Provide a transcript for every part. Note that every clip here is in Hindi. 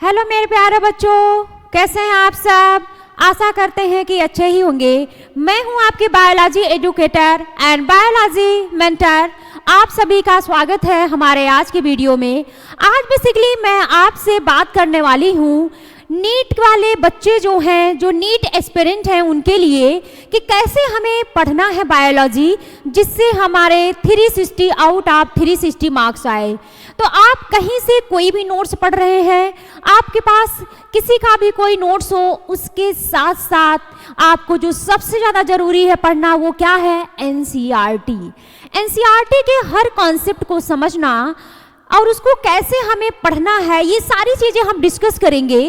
हेलो मेरे प्यारे बच्चों, कैसे हैं आप सब। आशा करते हैं कि अच्छे ही होंगे। मैं हूं आपकी biology educator and biology mentor. आप सभी का स्वागत है हमारे आज के वीडियो में। आज बेसिकली मैं आपसे बात करने वाली हूं नीट वाले बच्चे जो हैं, जो नीट एस्पिरेंट हैं, उनके लिए कि कैसे हमें पढ़ना है बायोलॉजी जिससे हमारे 360 आउट ऑफ 360 मार्क्स आए। तो आप कहीं से कोई भी नोट्स पढ़ रहे हैं, आपके पास किसी का भी कोई नोट्स हो, उसके साथ साथ आपको जो सबसे ज़्यादा ज़रूरी है पढ़ना वो क्या है, एनसीईआरटी। एनसीईआरटी के हर कॉन्सेप्ट को समझना और उसको कैसे हमें पढ़ना है, ये सारी चीज़ें हम डिस्कस करेंगे।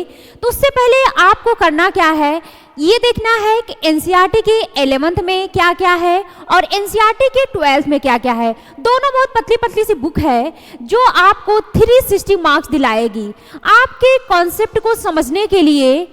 तो उससे पहले आपको करना क्या है, ये देखना है कि एनसीईआरटी के 11th में क्या क्या है और एनसीईआरटी के 12th में क्या क्या है। दोनों बहुत पतली पतली सी बुक है जो आपको 360 मार्क्स दिलाएगी आपके कॉन्सेप्ट को समझने के लिए।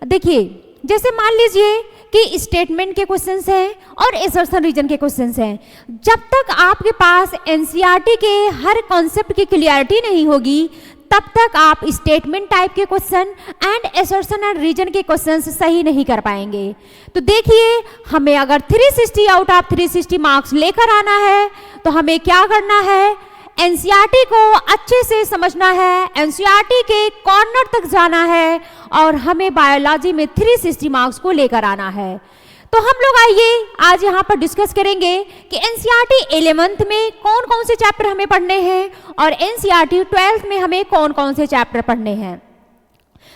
देखिए, जैसे मान लीजिए कि स्टेटमेंट के क्वेश्चंस हैं और असर्शन रीजन के क्वेश्चंस हैं। जब तक आपके पास एनसीईआरटी के हर कॉन्सेप्ट की क्लियरिटी नहीं होगी तब तक आप स्टेटमेंट टाइप के question and assertion and reason के क्वेश्चंस सही नहीं कर पाएंगे। तो देखिए, हमें अगर 360 आउट ऑफ 360 मार्क्स लेकर आना है तो हमें क्या करना है, एनसीईआरटी को अच्छे से समझना है, एनसीईआरटी के कॉर्नर तक जाना है और हमें बायोलॉजी में 360 मार्क्स को लेकर आना है। तो हम लोग आइए आज यहाँ पर डिस्कस करेंगे कि एनसीईआरटी 11th में कौन कौन से चैप्टर हमें पढ़ने हैं और एनसीईआरटी 12th में हमें कौन कौन से चैप्टर पढ़ने हैं।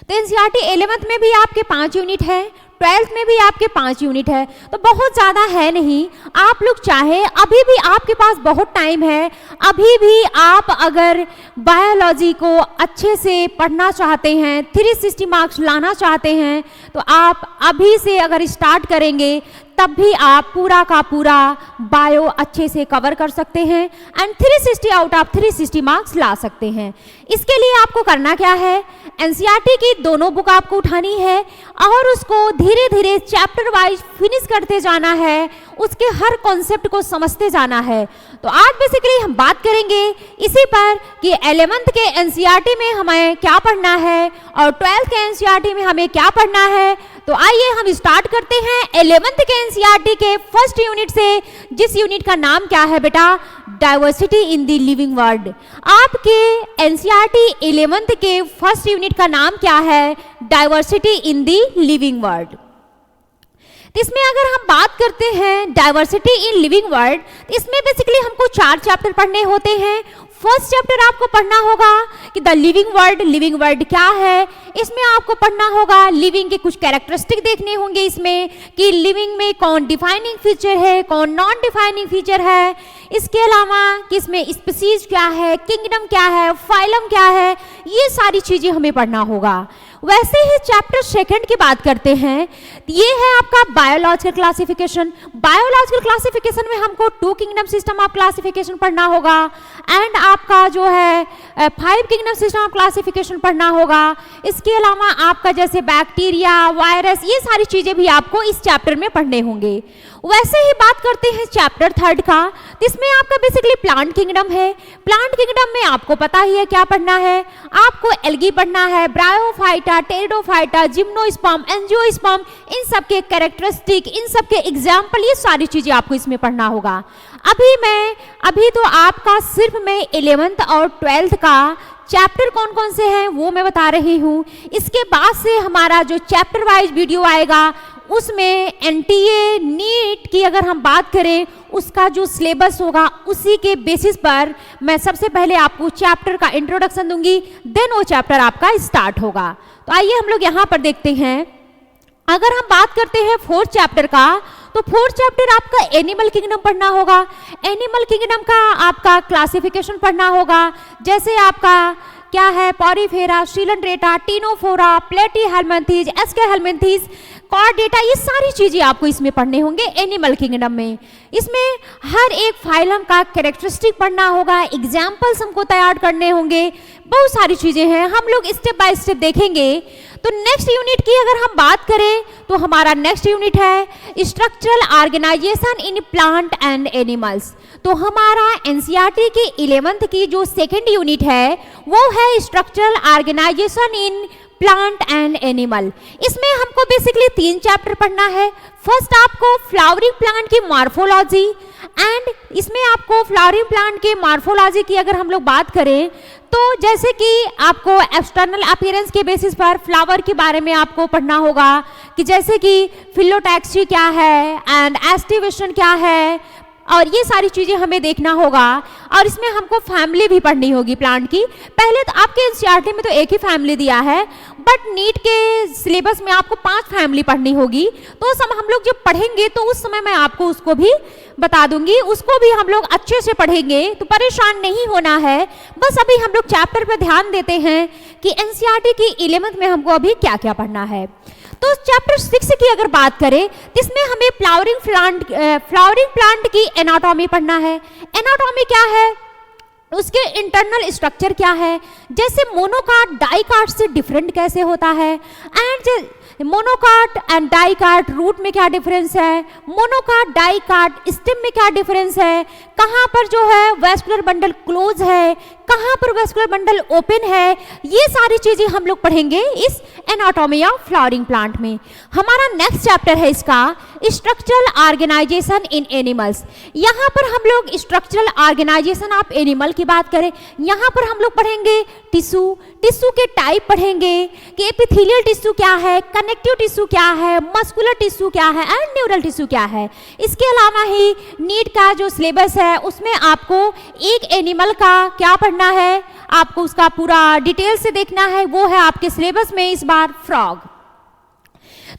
तो एनसीईआरटी 11th में भी आपके 5 यूनिट है, 12th में भी आपके 5 यूनिट है, तो बहुत ज़्यादा है नहीं। आप लोग चाहे अभी भी आपके पास बहुत टाइम है, अभी भी आप अगर बायोलॉजी को अच्छे से पढ़ना चाहते हैं, 360 मार्क्स लाना चाहते हैं, तो आप अभी से अगर स्टार्ट करेंगे तब भी आप पूरा का पूरा बायो अच्छे से कवर कर सकते हैं एंड 360 आउट ऑफ 360 मार्क्स ला सकते हैं। इसके लिए आपको करना क्या है, एनसीईआरटी की दोनों बुक आपको उठानी है और उसको धीरे धीरे चैप्टर वाइज फिनिश करते जाना है, उसके हर कॉन्सेप्ट को समझते जाना है। तो आज बेसिकली हम बात करेंगे इसी पर कि 11th के एनसीईआरटी में हमें क्या पढ़ना है और 12th के एनसीईआरटी में हमें क्या पढ़ना है। तो आइए हम स्टार्ट करते हैं 11th के एनसीईआरटी के फर्स्ट यूनिट से, जिस यूनिट का नाम क्या है बेटा, diversity in the living world. आपके एनसीईआरटी 11th के फर्स्ट यूनिट का नाम क्या है, diversity in the living world. इसमें अगर हम बात करते हैं डाइवर्सिटी इन लिविंग वर्ल्ड, इसमें बेसिकली हमको 4 चैप्टर पढ़ने होते हैं। फर्स्ट चैप्टर आपको पढ़ना होगा कि द लिविंग वर्ल्ड क्या है। इसमें आपको पढ़ना होगा लिविंग के कुछ कैरेक्टरिस्टिक देखने होंगे इसमें कि लिविंग में कौन डिफाइनिंग फीचर है, कौन नॉन डिफाइनिंग फीचर है। इसके अलावा कि इसमें स्पीसीज क्या है, किंगडम क्या है, फाइलम क्या है, ये सारी चीज़ें हमें पढ़ना होगा। वैसे ही चैप्टर 2 की बात करते हैं, ये है आपका बायोलॉजिकल क्लासिफिकेशन। बायोलॉजिकल क्लासिफिकेशन में हमको 2 किंगडम सिस्टम ऑफ क्लासिफिकेशन पढ़ना होगा एंड आपका जो है 5 किंगडम सिस्टम ऑफ क्लासिफिकेशन पढ़ना होगा। इसके अलावा आपका जैसे बैक्टीरिया, वायरस, ये सारी चीज़ें भी आपको इस चैप्टर में पढ़ने होंगे। वैसे ही बात करते हैं चैप्टर 3 का, इसमें आपका बेसिकली प्लांट किंगडम है। प्लांट किंगडम में आपको पता ही है क्या पढ़ना है, आपको एल्गी पढ़ना है, ब्रायोफाइटा, टेरिडोफाइटा, जिम्नोस्पर्म, एंजियोस्पर्म, इन सब के कैरेक्टरिस्टिक, इन सब के एग्जाम्पल, ये सारी चीज़ें आपको इसमें पढ़ना होगा। अभी तो आपका सिर्फ मैं 11th और 12th का चैप्टर कौन कौन से हैं वो मैं बता रही हूँ। इसके बाद से हमारा जो चैप्टर वाइज वीडियो आएगा उसमें एनटीए नीट की अगर हम बात करें, उसका जो सिलेबस होगा उसी के बेसिस पर मैं सबसे पहले आपको चैप्टर का इंट्रोडक्शन दूंगी, देन वो चैप्टर आपका स्टार्ट होगा। तो आइए हम लोग यहाँ पर देखते हैं। अगर हम बात करते हैं 4th चैप्टर का, तो 4th चैप्टर आपका एनिमल किंगडम पढ़ना होगा। एनिमल किंगडम का आपका क्लासिफिकेशन पढ़ना होगा, जैसे आपका क्या है, पॉरीफेरा, शीलंट्रेटा, टीनोफोरा, प्लेटीहेल्मिन्थीज, एस्केहेल्मिन्थीज, कॉर्डेटा, ये सारी चीज़ें आपको इसमें पढ़ने होंगे एनिमल किंगडम में। इसमें हर एक फाइलम का कैरेक्टरिस्टिक पढ़ना होगा, एग्जाम्पल्स हमको तैयार करने होंगे, बहुत सारी चीज़ें हैं, हम लोग स्टेप बाय स्टेप देखेंगे। तो नेक्स्ट यूनिट की अगर हम बात करें तो हमारा नेक्स्ट यूनिट है structural organisation in plant and animals. तो हमारा एनसीईआरटी की 11th की जो सेकेंड यूनिट है वो है structural organisation in plant and animal. इसमें हमको बेसिकली 3 चैप्टर पढ़ना है। फर्स्ट आपको फ्लावरिंग प्लांट की मॉर्फोलॉजी, एंड इसमें आपको फ्लावरिंग प्लांट के मॉर्फोलॉजी की अगर हम लोग बात करें तो जैसे कि आपको एक्सटर्नल अपीयरेंस के बेसिस पर फ्लावर के बारे में आपको पढ़ना होगा कि जैसे कि फिलोटैक्सी क्या है एंड एस्टिवेशन क्या है, और ये सारी चीज़ें हमें देखना होगा। और इसमें हमको फैमिली भी पढ़नी होगी प्लांट की। पहले तो आपके एनसीईआरटी में तो एक ही फैमिली दिया है, बट नीट के सिलेबस में आपको 5 फैमिली पढ़नी होगी। तो हम लोग जब पढ़ेंगे तो उस समय मैं आपको उसको भी बता दूंगी, उसको भी हम लोग अच्छे से पढ़ेंगे, तो परेशान नहीं होना है। बस अभी हम लोग चैप्टर पर ध्यान देते हैं कि एनसीईआरटी की 11th में हमको अभी क्या क्या पढ़ना है। तो चैप्टर 6 की अगर बात करें तो इसमें हमें फ्लावरिंग प्लांट की एनाटॉमी पढ़ना है। एनाटॉमी क्या है, उसके इंटरनल स्ट्रक्चर क्या है, जैसे मोनोकाट डाइकाट से डिफरेंट कैसे होता है, and monocot and dicot root में क्या डिफरेंस है, मोनोकाट डाइकाट स्टेम में क्या डिफरेंस है, कहाँ पर जो है वेस्कुलर बंडल क्लोज है, कहाँ पर वेस्कुलर बंडल ओपन है, ये सारी चीजें हम लोग पढ़ेंगे इस एनाटॉमी ऑफ फ्लावरिंग प्लांट में। हमारा नेक्स्ट चैप्टर है इसका स्ट्रक्चरल ऑर्गेनाइजेशन इन एनिमल्स। यहाँ पर हम लोग स्ट्रक्चरल ऑर्गेनाइजेशन ऑफ एनिमल की बात करें, यहाँ पर हम लोग पढ़ेंगे टिश्यू के टाइप पढ़ेंगे कि एपिथेलियल टिश्यू क्या है, कनेक्टिव टिश्यू क्या है, मस्कुलर टिश्यू क्या है एंड न्यूरल टिश्यू क्या है। इसके अलावा ही नीट का जो सिलेबस है उसमें आपको एक एनिमल का क्या पढ़ना है, आपको उसका पूरा डिटेल से देखना है, वो है आपके सिलेबस में इस बार फ्रॉग।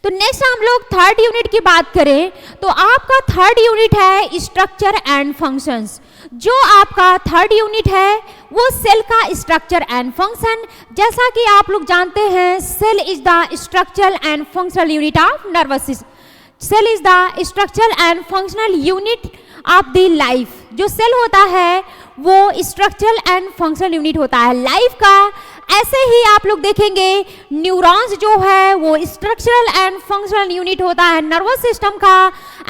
तो नेक्स्ट हम लोग 3rd यूनिट की बात करें तो आपका 3rd यूनिट है स्ट्रक्चर एंड फंक्शंस। जो आपका 3rd यूनिट है वो सेल का स्ट्रक्चर एंड फंक्शन। जैसा कि आप लोग जानते हैं cell is the structural and functional unit of nervous system. Cell is the structural and functional unit of the life. जो सेल होता है वो स्ट्रक्चरल एंड फंक्शनल यूनिट होता है लाइफ का। ऐसे ही आप लोग देखेंगे न्यूरॉन्स जो है वो स्ट्रक्चरल एंड फंक्शनल यूनिट होता है नर्वस सिस्टम का।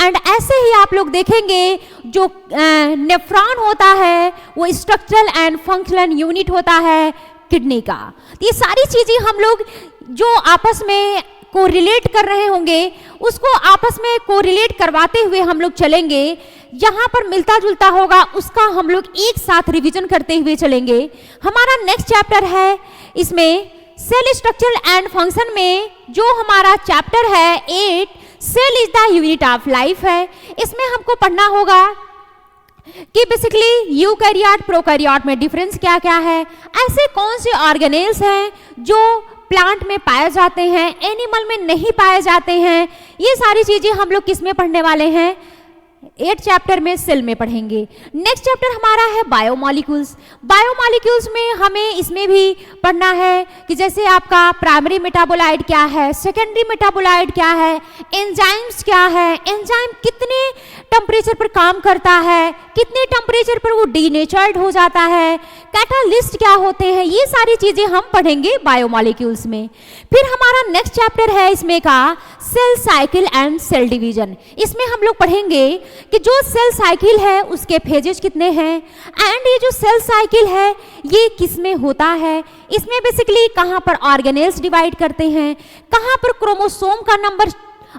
एंड ऐसे ही आप लोग देखेंगे जो नेफ्रॉन होता है वो स्ट्रक्चरल एंड फंक्शनल यूनिट होता है किडनी का। तो ये सारी चीजें हम लोग जो आपस में कोरिलेट कर रहे होंगे उसको आपस में कोरिलेट करवाते हुए हम लोग चलेंगे। यहाँ पर मिलता जुलता होगा उसका हम लोग एक साथ रिवीजन करते हुए चलेंगे। हमारा नेक्स्ट चैप्टर है इसमें सेल स्ट्रक्चर एंड फंक्शन में जो हमारा चैप्टर है 8 cell is the unit of life है। इसमें हमको पढ़ना होगा कि बेसिकली यूकैरियोट प्रोकैरियोट में डिफरेंस क्या क्या है, ऐसे कौन से ऑर्गेनेल्स हैं जो प्लांट में पाए जाते हैं एनिमल में नहीं पाए जाते हैं। ये सारी चीजें हम लोग किस में पढ़ने वाले हैं 8 चैप्टर में सेल में पढ़ेंगे। नेक्स्ट चैप्टर हमारा है बायोमॉलिक्यूल्स। बायोमॉलिक्यूल्स में हमें इसमें भी पढ़ना है कि जैसे आपका प्राइमरी मेटाबोलाइट क्या है, सेकेंडरी मेटाबोलाइट क्या है, एंजाइम्स क्या है, एंजाइम कितने टेम्परेचर पर काम करता है, कितने टेम्परेचर पर वो डीनेचर्ड हो जाता है, कैटालिस्ट क्या होते हैं, ये सारी चीजें हम पढ़ेंगे बायोमॉलिक्यूल्स में। फिर हमारा नेक्स्ट चैप्टर है इसमें का cell cycle and cell division. इसमें हम लोग पढ़ेंगे कि जो सेल साइकिल है उसके फेजेस कितने हैं एंड ये जो सेल साइकिल है ये किस में होता है, इसमें बेसिकली कहाँ पर ऑर्गेनेल्स डिवाइड करते हैं, कहाँ पर क्रोमोसोम का नंबर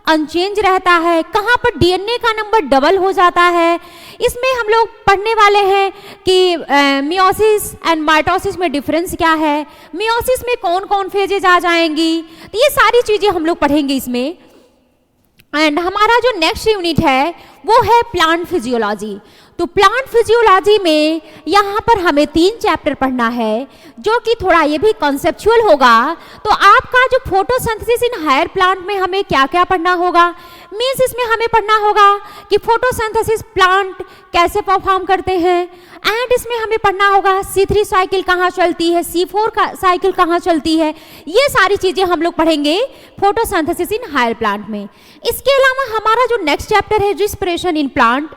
अनचेंज रहता है, कहाँ पर डीएनए का नंबर डबल हो जाता है। इसमें हम लोग पढ़ने वाले हैं कि मियोसिस एंड माइटोसिस में डिफरेंस क्या है, मियोसिस में कौन कौन फेजेज आ जाएंगी, तो ये सारी चीज़ें हम लोग पढ़ेंगे इसमें। एंड हमारा जो नेक्स्ट यूनिट है वो है प्लांट फिजियोलॉजी। तो प्लांट फिजियोलॉजी में यहाँ पर हमें 3 चैप्टर पढ़ना है जो कि थोड़ा ये भी कॉन्सेप्चुअल होगा। तो आपका जो फोटोसिंथेसिस इन हायर प्लांट में हमें क्या क्या पढ़ना होगा, मीन्स इसमें हमें पढ़ना होगा कि फोटोसिंथेसिस प्लांट कैसे परफॉर्म करते हैं एंड इसमें हमें पढ़ना होगा C3 साइकिल कहाँ चलती है, C4 का साइकिल कहाँ चलती है, ये सारी चीज़ें हम लोग पढ़ेंगे फोटोसिंथेसिस इन हायर प्लांट में। इसके अलावा हमारा जो नेक्स्ट चैप्टर है respiration in plant,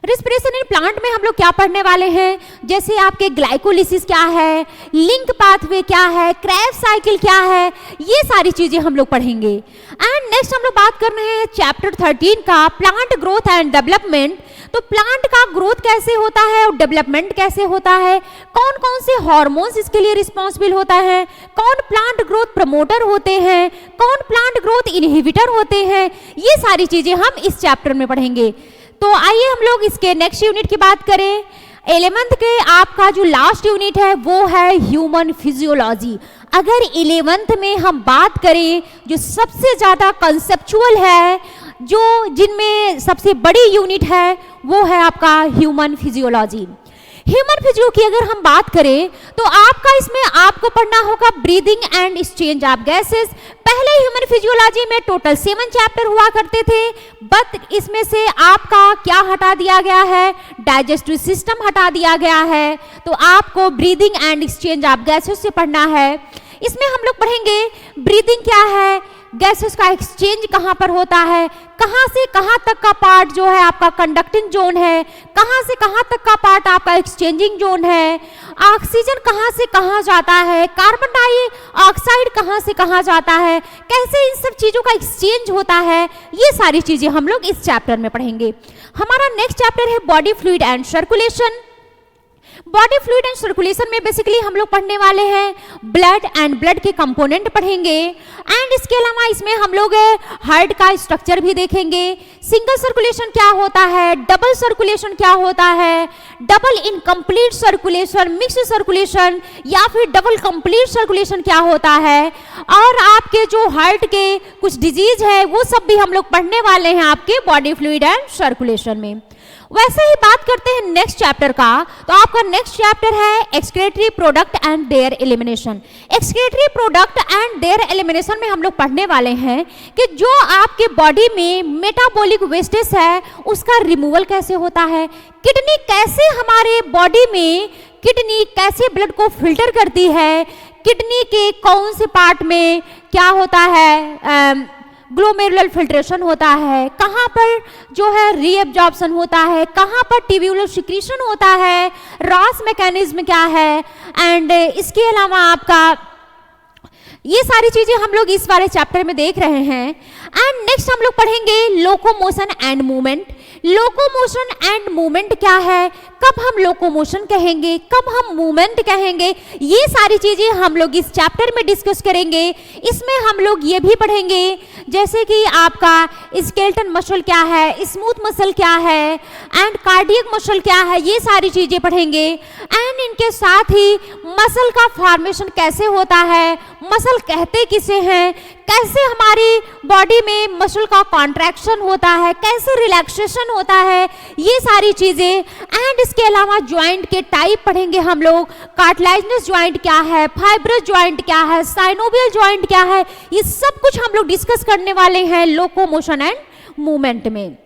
respiration in plant में हम लोग क्या पढ़ने वाले हैं, जैसे आपके ग्लाइकोलिसिस क्या है, लिंक पाथवे क्या है, क्रेब्स साइकिल क्या है, ये सारी चीजें हम लोग पढ़ेंगे। एंड नेक्स्ट हम लोग बात कर रहे हैं चैप्टर 13 का प्लांट ग्रोथ एंड डेवलपमेंट। तो प्लांट का ग्रोथ कैसे होता है और डेवलपमेंट कैसे होता है, कौन कौन से हार्मोन्स इसके लिए रिस्पॉन्सिबल होता है, कौन प्लांट ग्रोथ प्रमोटर होते हैं, कौन प्लांट ग्रोथ इनहिबिटर होते हैं, ये सारी चीजें हम इस चैप्टर में पढ़ेंगे। तो आइए हम लोग इसके नेक्स्ट यूनिट की बात करें। 11th के आपका जो लास्ट यूनिट है वो है ह्यूमन फिजियोलॉजी। अगर 11th में हम बात करें जो सबसे ज़्यादा कंसेप्चुअल है, जो जिनमें सबसे बड़ी यूनिट है, वो है आपका ह्यूमन फिजियोलॉजी। ह्यूमन फिजियो की अगर हम बात करें तो आपका इसमें आपको पढ़ना होगा breathing and exchange of gases. पहले ह्यूमन फिजियोलॉजी में टोटल 7 चैप्टर हुआ करते थे, बट इसमें से आपका क्या हटा दिया गया है, डाइजेस्टिव सिस्टम हटा दिया गया है। तो आपको breathing and exchange of gases से पढ़ना है। इसमें हम लोग पढ़ेंगे ब्रीदिंग क्या है, गैसेस का एक्सचेंज कहाँ पर होता है, कहाँ से कहाँ तक का पार्ट जो है आपका कंडक्टिंग जोन है, कहाँ से कहाँ तक का पार्ट आपका एक्सचेंजिंग जोन है, ऑक्सीजन कहाँ से कहाँ जाता है, कार्बन डाइऑक्साइड कहाँ से कहाँ जाता है, कैसे इन सब चीज़ों का एक्सचेंज होता है, ये सारी चीज़ें हम लोग इस चैप्टर में पढ़ेंगे। हमारा नेक्स्ट चैप्टर है body fluid and circulation. Body fluid and circulation में बेसिकली हम लोग पढ़ने वाले हैं ब्लड एंड ब्लड के कंपोनेंट पढ़ेंगे। एंड इसके अलावा इसमें हम लोग हार्ट का स्ट्रक्चर भी देखेंगे। सिंगल सर्कुलेशन क्या होता है, डबल सर्कुलेशन क्या होता है, double incomplete circulation, mix circulation या फिर डबल कंप्लीट सर्कुलेशन क्या होता है, और आपके जो हार्ट के कुछ डिजीज है वो सब भी हम लोग पढ़ने वाले हैं आपके बॉडी फ्लूइड एंड सर्कुलेशन में। वैसे ही बात करते हैं नेक्स्ट चैप्टर का, तो आपका नेक्स्ट चैप्टर है excretory product and there elimination. Excretory product and there elimination में हम लोग पढ़ने वाले हैं कि जो आपके बॉडी में मेटाबॉलिक वेस्टेज है उसका रिमूवल कैसे होता है, किडनी कैसे हमारे बॉडी में किडनी कैसे ब्लड को फिल्टर करती है, किडनी के कौन से पार्ट में क्या होता है, ग्लोमेरुलर फिल्ट्रेशन होता है, कहाँ पर जो है रीएब्जॉर्प्शन होता है, कहाँ पर ट्यूब्यूलर सिक्रीशन होता है, रॉस मैकेनिज्म क्या है, एंड इसके अलावा आपका ये सारी चीजें हम लोग इस वाले चैप्टर में देख रहे हैं। एंड नेक्स्ट हम लोग पढ़ेंगे locomotion and movement. Locomotion and movement क्या है, कब हम लोकोमोशन कहेंगे, कब हम मूवमेंट कहेंगे, ये सारी चीजें हम लोग इस चैप्टर में डिस्कस करेंगे। इसमें हम लोग ये भी पढ़ेंगे जैसे कि आपका स्केलेटन मसल क्या है, स्मूथ मसल क्या है, एंड कार्डियक मसल क्या है, ये सारी चीजें पढ़ेंगे। एंड इनके साथ ही मसल का फॉर्मेशन कैसे होता है, मसल कहते किसे हैं, कैसे हमारी बॉडी में मसल का कॉन्ट्रैक्शन होता है, कैसे रिलैक्सेशन होता है, ये सारी चीजें। एंड इसके अलावा ज्वाइंट के टाइप पढ़ेंगे हम लोग, कार्टिलेजिनस ज्वाइंट क्या है, फाइब्रस ज्वाइंट क्या है, साइनोवियल ज्वाइंट क्या है, ये सब कुछ हम लोग डिस्कस करने वाले हैं लोकोमोशन एंड मूवमेंट में।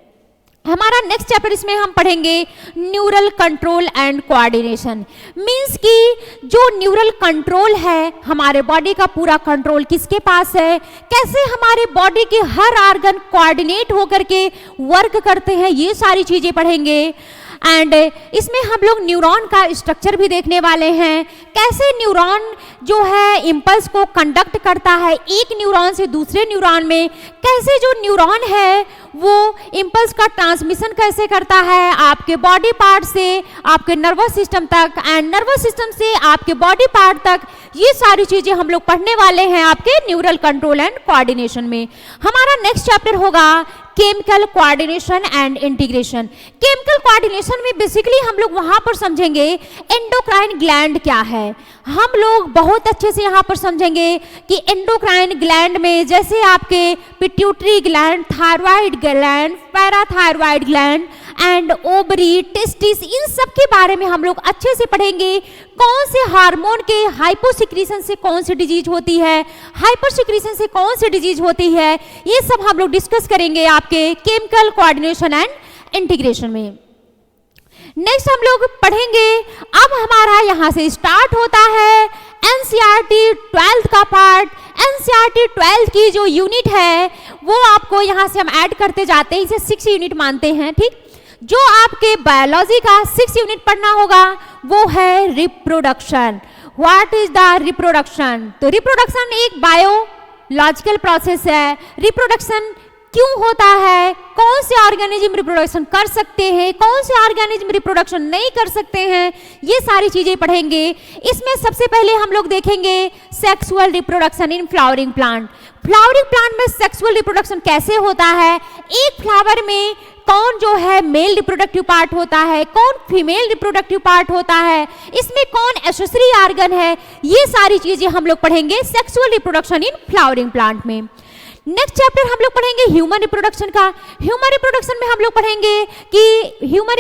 हमारा नेक्स्ट चैप्टर इसमें हम पढ़ेंगे neural control and coordination. Means कि जो न्यूरल कंट्रोल है, हमारे बॉडी का पूरा कंट्रोल किसके पास है, कैसे हमारे बॉडी के हर ऑर्गन कोऑर्डिनेट होकर के वर्क करते हैं, ये सारी चीजें पढ़ेंगे। एंड इसमें हम लोग न्यूरॉन का स्ट्रक्चर भी देखने वाले हैं, कैसे न्यूरॉन जो है इम्पल्स को कंडक्ट करता है एक न्यूरॉन से दूसरे न्यूरॉन में, कैसे जो न्यूरॉन है वो इम्पल्स का ट्रांसमिशन कैसे करता है आपके बॉडी पार्ट से आपके नर्वस सिस्टम तक, एंड नर्वस सिस्टम से आपके बॉडी पार्ट तक, ये सारी चीजें हम लोग पढ़ने वाले हैं आपके न्यूरल कंट्रोल एंड कोऑर्डिनेशन में। हमारा नेक्स्ट चैप्टर होगा chemical coordination and integration. Chemical coordination में बेसिकली हम लोग वहां पर समझेंगे एंडोक्राइन ग्लैंड क्या है। हम लोग बहुत अच्छे से यहाँ पर समझेंगे कि एंडोक्राइन ग्लैंड में जैसे आपके pituitary gland, thyroid gland, parathyroid gland and ovary, testis, इन सब के बारे में हम लोग अच्छे से पढ़ेंगे। कौन से हार्मोन के हाइपोसिक्रीशन से कौन सी डिजीज होती है, हाइपरसिक्रीशन से कौन सी डिजीज होती है, ये सब हम लोग डिस्कस करेंगे आपके केमिकल कोऑर्डिनेशन एंड इंटीग्रेशन में। नेक्स्ट हम लोग पढ़ेंगे, अब हमारा यहाँ से स्टार्ट होता है एनसीईआरटी 12th का पार्ट। एनसीईआरटी 12th की जो यूनिट है वो आपको यहाँ से हम ऐड करते जाते हैं, इसे 6 यूनिट मानते हैं, ठीक। जो आपके बायोलॉजी का 6 यूनिट पढ़ना होगा वो है reproduction. What is the reproduction? तो रिप्रोडक्शन एक बायोलॉजिकल प्रोसेस है। रिप्रोडक्शन क्यों होता है, कौन से ऑर्गेनिज्म रिप्रोडक्शन कर सकते हैं, कौन से ऑर्गेनिज्म रिप्रोडक्शन नहीं कर सकते हैं, ये सारी चीजें पढ़ेंगे। इसमें सबसे पहले हम लोग देखेंगे sexual reproduction in flowering plant. Flowering plant में सेक्सुअल रिप्रोडक्शन कैसे होता है, एक फ्लावर में कौन जो है मेल रिप्रोडक्टिव पार्ट होता है, कौन फीमेल रिप्रोडक्टिव पार्ट होता है, इसमें कौन एक्सेसरी ऑर्गन है, ये सारी चीजें हम लोग पढ़ेंगे sexual reproduction in flowering plant में। नेक्स्ट चैप्टर हम लोग पढ़ेंगे ह्यूमन रिप्रोडक्शन का। ह्यूमन रिप्रोडक्शन में हम लोग पढ़ेंगे कि ह्यूमन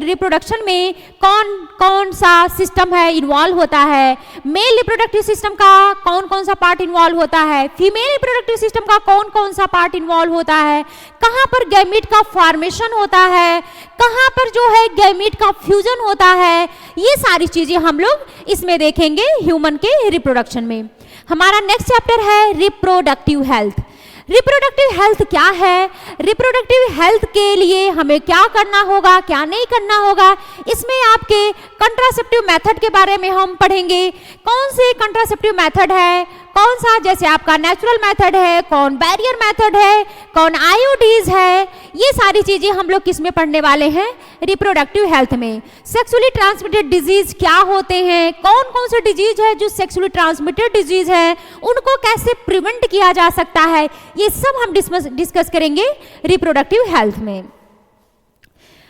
रिप्रोडक्शन में कौन कौन सा सिस्टम है इन्वॉल्व होता है, मेल रिप्रोडक्टिव सिस्टम का कौन कौन सा पार्ट इन्वॉल्व होता है, फीमेल रिप्रोडक्टिव सिस्टम का कौन कौन सा पार्ट इन्वॉल्व होता है, कहाँ पर गैमीट का फॉर्मेशन होता है, कहाँ पर जो है गैमीट का फ्यूजन होता है, ये सारी चीजें हम लोग इसमें देखेंगे ह्यूमन के रिप्रोडक्शन में। हमारा नेक्स्ट चैप्टर है रिप्रोडक्टिव हेल्थ। रिप्रोडक्टिव हेल्थ क्या है, रिप्रोडक्टिव हेल्थ के लिए हमें क्या करना होगा, क्या नहीं करना होगा, इसमें आपके कंट्रासेप्टिव मेथड के बारे में हम पढ़ेंगे। कौन से कंट्रासेप्टिव मेथड है, कौन सा जैसे आपका नेचुरल मेथड है, कौन बैरियर मेथड है, कौन आईओडीज है, ये सारी चीजें हम लोग किस में पढ़ने वाले हैं, रिप्रोडक्टिव हेल्थ में। सेक्सुअली ट्रांसमिटेड डिजीज क्या होते हैं, कौन कौन से डिजीज है जो सेक्सुअली ट्रांसमिटेड डिजीज है, उनको कैसे प्रिवेंट किया जा सकता है, ये सब हम डिस्कस करेंगे रिप्रोडक्टिव हेल्थ में।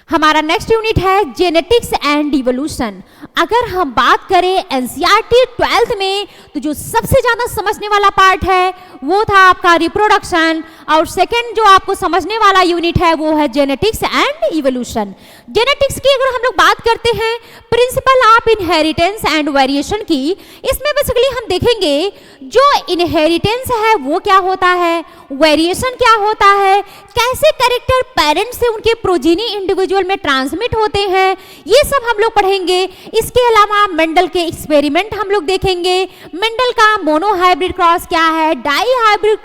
हमारा नेक्स्ट यूनिट है जेनेटिक्स एंड इवोल्यूशन। अगर हम बात करें एनसीईआरटी 12th में तो जो सबसे ज्यादा समझने वाला पार्ट है वो था आपका रिप्रोडक्शन, और सेकंड जो आपको समझने वाला यूनिट है वो है जेनेटिक्स एंड इवोल्यूशन। जेनेटिक्स की अगर हम लोग बात करते हैं principle of inheritance and variation की, इसमें बेसिकली हम देखेंगे जो इनहेरिटेंस है वो क्या होता है, वेरिएशन क्या होता है, कैसे कैरेक्टर पेरेंट्स से उनके प्रोजेनी इंडिविजुअल में ट्रांसमिट होते हैं, ये सब हम लोग पढ़ेंगे। इसके अलावा मेंडल के एक्सपेरिमेंट हम लोग देखेंगे। मेंडल का मोनोहाइब्रिड क्रॉस क्या है, डाई हाइब्रिड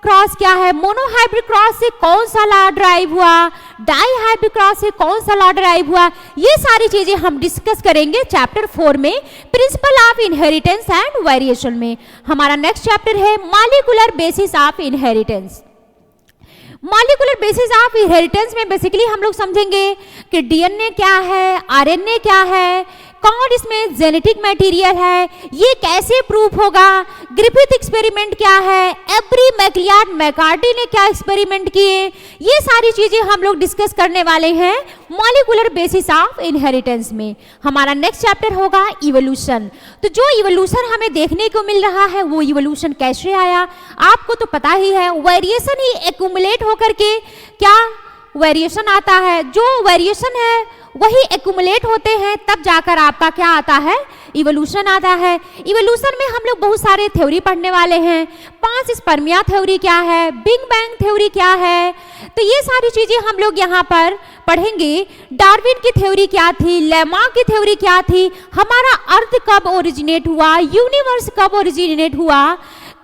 क्रॉस क्या है, मोनोहाइब्रिड क्रॉस से कौन सा लॉ ड्राइव हुआ, डाई हाइब्रिड क्रॉस से कौन सा लॉ ड्राइव हुआ, ये सारी चीजें हम डिस्कस करेंगे चैप्टर 4 में principle of inheritance and variation में। हमारा नेक्स्ट चैप्टर है molecular basis of inheritance. Molecular basis of inheritance में बेसिकली हम लोग समझेंगे कि डीएनए क्या है, आरएनए क्या है, कौन इसमें जेनेटिक मटेरियल है, ये कैसे प्रूफ होगा, ग्रिफिथ एक्सपेरिमेंट क्या है, एब्री मैकलियाड मैकार्टी ने क्या एक्सपेरिमेंट किए, ये सारी चीजें हम लोग डिस्कस करने वाले हैं मॉलिक्यूलर बेसिस ऑफ इनहेरिटेंस में। हमारा नेक्स्ट चैप्टर होगा इवोल्यूशन। तो जो इवोल्यूशन हमें देखने को मिल रहा है वो इवोल्यूशन कैसे आया, आपको तो पता ही है, वेरिएशन ही एक्यूमुलेट होकर के क्या वेरिएशन आता है, जो वेरिएशन है वही एक्यूमुलेट होते हैं, तब जाकर आपका क्या आता है, इवोल्यूशन आता है। इवोल्यूशन में हम लोग बहुत सारे थ्योरी पढ़ने वाले हैं। 5 स्पर्मिया थ्योरी क्या है, बिग बैंग थ्योरी क्या है, तो ये सारी चीजें हम लोग यहाँ पर पढ़ेंगे। डार्विन की थ्योरी क्या थी, लेमा की थ्योरी क्या थी, हमारा अर्थ कब ओरिजिनेट हुआ, यूनिवर्स कब ओरिजिनेट हुआ,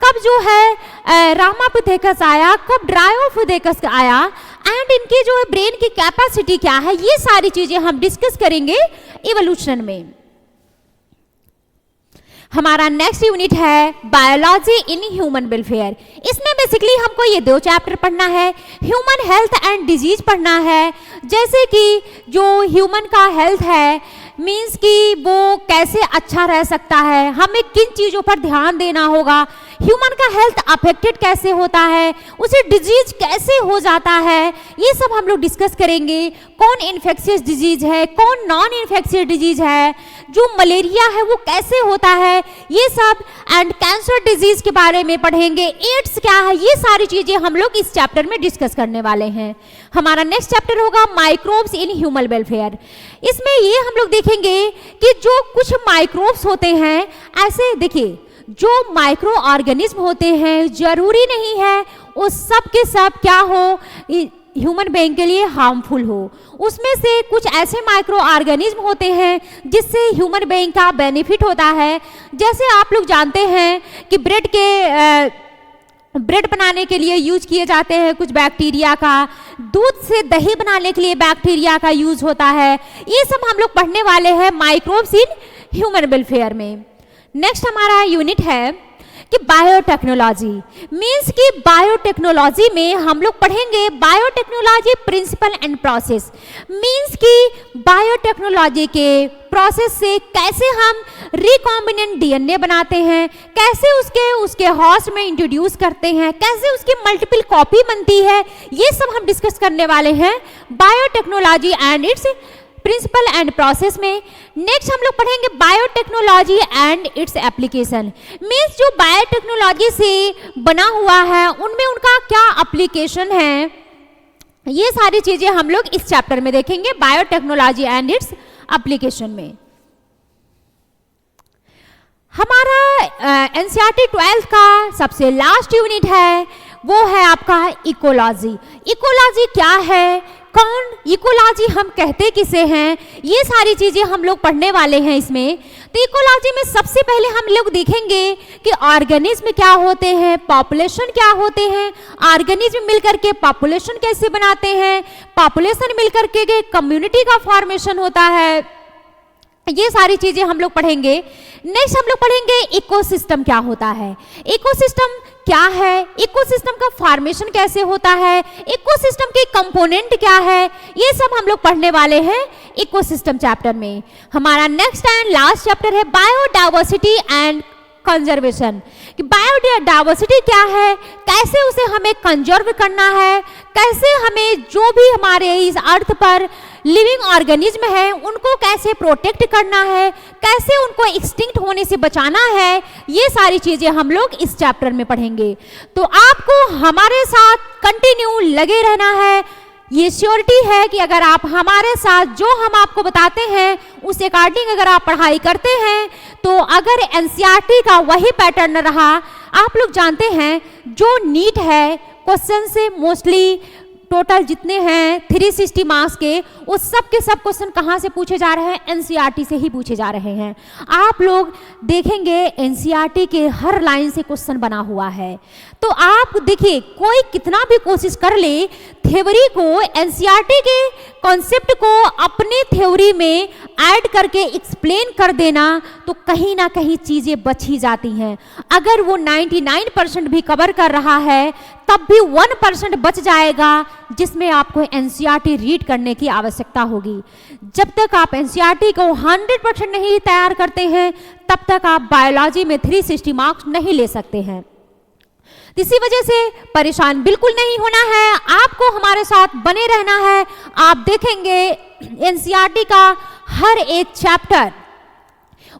कब जो है रामापुथेकस आया, कब ड्रायोफुथेकस आया, एंड इनके जो है ब्रेन की कैपेसिटी क्या है, ये सारी चीजें हम डिस्कस करेंगे इवोल्यूशन में। हमारा नेक्स्ट यूनिट है बायोलॉजी इन ह्यूमन वेलफेयर। इसमें बेसिकली हमको ये 2 चैप्टर पढ़ना है, ह्यूमन हेल्थ एंड डिजीज पढ़ना है। जैसे कि जो ह्यूमन का हेल्थ है मीन्स कि वो कैसे अच्छा रह सकता है, हमें किन चीज़ों पर ध्यान देना होगा, ह्यूमन का हेल्थ अफेक्टेड कैसे होता है, उसे डिजीज कैसे हो जाता है, ये सब हम लोग डिस्कस करेंगे। कौन इन्फेक्शियस डिजीज है, कौन नॉन इन्फेक्शियस डिजीज है, जो मलेरिया है वो कैसे होता है, ये सब, एंड कैंसर डिजीज के बारे में पढ़ेंगे, एड्स क्या है, ये सारी चीजें हम लोग इस चैप्टर में डिस्कस करने वाले हैं। हमारा नेक्स्ट चैप्टर होगा माइक्रोब्स इन ह्यूमन वेलफेयर। इसमें ये हम लोग देखेंगे कि जो कुछ माइक्रोब्स होते हैं, ऐसे देखिए जो माइक्रो ऑर्गेनिज्म होते हैं जरूरी नहीं है वो सब के सब क्या हो, ह्यूमन बीइंग के लिए हार्मफुल हो। उसमें से कुछ ऐसे माइक्रो ऑर्गेनिज्म होते हैं जिससे ह्यूमन बीइंग का बेनिफिट होता है। जैसे आप लोग जानते हैं कि ब्रेड के ब्रेड बनाने के लिए यूज किए जाते हैं कुछ बैक्टीरिया का, दूध से दही बनाने के लिए बैक्टीरिया का यूज होता है। ये सब हम लोग पढ़ने वाले हैं माइक्रोब्स इन ह्यूमन वेलफेयर में। नेक्स्ट हमारा यूनिट है कि बायोटेक्नोलॉजी, मीन्स कि बायोटेक्नोलॉजी में हम लोग पढ़ेंगे biotechnology principle and process, means कि बायोटेक्नोलॉजी के प्रोसेस से कैसे हम रिकॉम्बिनेंट डीएनए बनाते हैं, कैसे उसके होस्ट में इंट्रोड्यूस करते हैं, कैसे उसकी मल्टीपल कॉपी बनती है, ये सब हम डिस्कस करने वाले हैं biotechnology and its principle and process में। नेक्स्ट हम लोग पढ़ेंगे biotechnology and its application, means जो बायोटेक्नोलॉजी से बना हुआ है उनमें उनका क्या एप्लीकेशन है, ये सारी चीजें हम लोग इस चैप्टर में देखेंगे बायोटेक्नोलॉजी एंड इट्स एप्लीकेशन में। हमारा एनसीईआरटी 12th का सबसे लास्ट यूनिट है, वो है आपका इकोलॉजी। इकोलॉजी क्या है, कौन इकोलॉजी हम कहते किसे हैं, ये सारी चीजें हम लोग पढ़ने वाले हैं इसमें। तो इकोलॉजी में सबसे पहले हम लोग देखेंगे कि ऑर्गेनिज्म क्या होते हैं, पॉपुलेशन क्या होते हैं, ऑर्गेनिज्म मिलकर के पॉपुलेशन कैसे बनाते हैं, पॉपुलेशन मिलकर के कम्युनिटी का फॉर्मेशन होता है, ये सारी चीजें हम लोग पढ़ेंगे। नेक्स्ट हम लोग पढ़ेंगे इकोसिस्टम क्या होता है, इकोसिस्टम क्या है, इकोसिस्टम का फॉर्मेशन कैसे होता है, इकोसिस्टम के कंपोनेंट क्या है, ये सब हम लोग पढ़ने वाले हैं इकोसिस्टम चैप्टर में। हमारा नेक्स्ट एंड लास्ट चैप्टर है बायोडाइवर्सिटी एंड कंजर्वेशन, कि बायोडाइवर्सिटी क्या है, कैसे उसे हमें कंजर्व करना है, कैसे हमें जो भी हमारे इस अर्थ पर लिविंग ऑर्गेनिज्म है उनको कैसे प्रोटेक्ट करना है, कैसे उनको एक्सटिंक्ट होने से बचाना है, ये सारी चीजें हम लोग इस चैप्टर में पढ़ेंगे। तो आपको हमारे साथ कंटिन्यू लगे रहना है। ये श्योरिटी है कि अगर आप हमारे साथ जो हम आपको बताते हैं उस अकॉर्डिंग अगर आप पढ़ाई करते हैं, तो अगर एनसीईआरटी का वही पैटर्न रहा, आप लोग जानते हैं जो नीट है क्वेश्चन से मोस्टली टोटल जितने हैं 360 मार्क्स के, उस सब के सब क्वेश्चन कहाँ से पूछे जा रहे हैं, एनसीईआरटी से ही पूछे जा रहे हैं। आप लोग देखेंगे एनसीईआरटी के हर लाइन से क्वेश्चन बना हुआ है। तो आप देखिए कोई कितना भी कोशिश कर ले थ्योरी को, एनसीईआरटी के कॉन्सेप्ट को अपने थ्योरी में ऐड करके एक्सप्लेन कर देना, तो कहीं ना कहीं चीज़ें बच ही जाती हैं। अगर वो 99% भी कवर कर रहा है तब भी 1% बच जाएगा जिसमें आपको एनसीईआरटी रीड करने की आवश्यकता होगी। जब तक आप एनसीईआरटी को 100% नहीं तैयार करते हैं तब तक आप बायोलॉजी में 360 मार्क्स नहीं ले सकते हैं। इसी वजह से परेशान बिल्कुल नहीं होना है, आपको हमारे साथ बने रहना है। आप देखेंगे एनसीईआरटी का हर एक चैप्टर,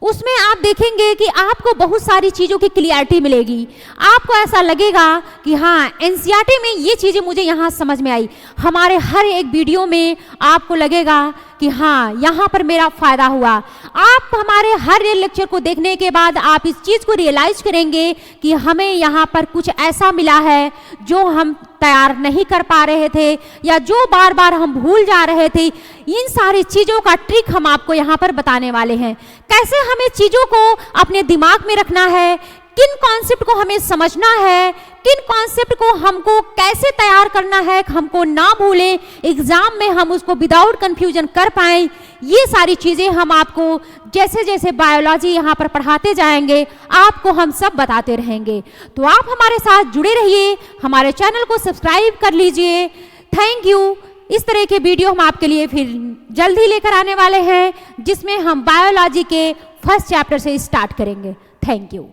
उसमें आप देखेंगे कि आपको बहुत सारी चीज़ों की क्लियरिटी मिलेगी। आपको ऐसा लगेगा कि हाँ एनसीईआरटी में ये चीज़ें मुझे यहाँ समझ में आई। हमारे हर एक वीडियो में आपको लगेगा कि हाँ यहाँ पर मेरा फ़ायदा हुआ। आप हमारे हर लेक्चर को देखने के बाद आप इस चीज़ को रियलाइज करेंगे कि हमें यहाँ पर कुछ ऐसा मिला है जो हम तैयार नहीं कर पा रहे थे या जो बार बार हम भूल जा रहे थे। इन सारी चीज़ों का ट्रिक हम आपको यहाँ पर बताने वाले हैं, कैसे हमें चीज़ों को अपने दिमाग में रखना है, किन कॉन्सेप्ट को हमें समझना है, किन कॉन्सेप्ट को हमको कैसे तैयार करना है, हमको ना भूलें, एग्जाम में हम उसको विदाउट कंफ्यूजन कर पाएं। ये सारी चीज़ें हम आपको जैसे जैसे बायोलॉजी यहाँ पर पढ़ाते जाएंगे आपको हम सब बताते रहेंगे। तो आप हमारे साथ जुड़े रहिए, हमारे चैनल को सब्सक्राइब कर लीजिए। Thank you. इस तरह के वीडियो हम आपके लिए फिर जल्द ही लेकर आने वाले हैं जिसमें हम बायोलॉजी के फर्स्ट चैप्टर से स्टार्ट करेंगे। Thank you.